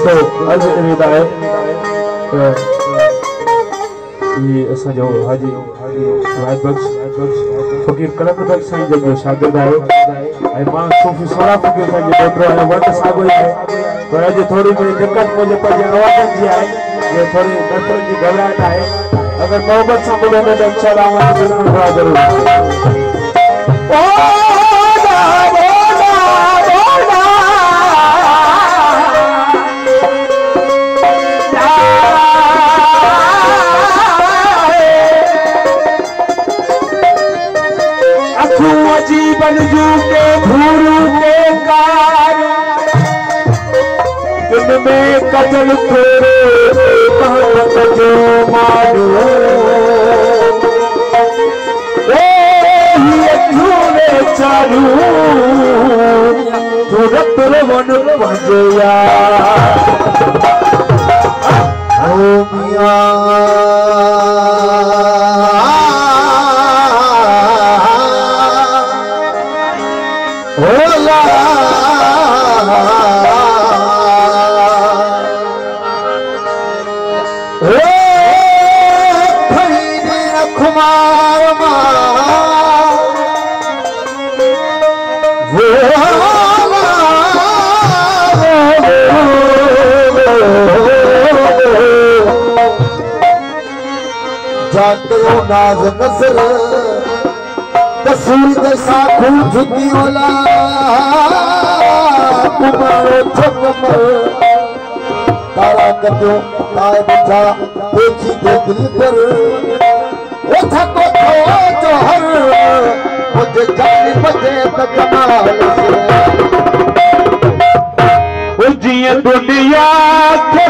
दोस्तों अर्ज करेदा है ये असा जो हाजी वाहिद बख्श फकीर कलंदर बख्श साईं जो शागिर्द है ऐं मां सूफी सोना फकीर साईं जो डॉक्टर है वट सागो ही है पर अज थोड़ी घणी दिक्कत मुझे पंहिंजे आवाज़नि जी आहे ये थोड़ी नफ़रत जी घबराहट है अगर मोहब्बत से ॿुधो त इंशाअल्लाह मां ज़रूर दुआ ज़रूर जीवन जू के भूरू के कार इनमें कजल थोड़े कहत जो मारू ये झूले चालू तुरत वन भजया ओ मियां नाज नजर तस्वीर जैसा खून झुकी होला तुम्हारे थकम तारा कदो ताए बिठा देखी दे दिल पर वो थको तो जो हर मुझे जानी बजे तक कमाल से उजिए दुनिया के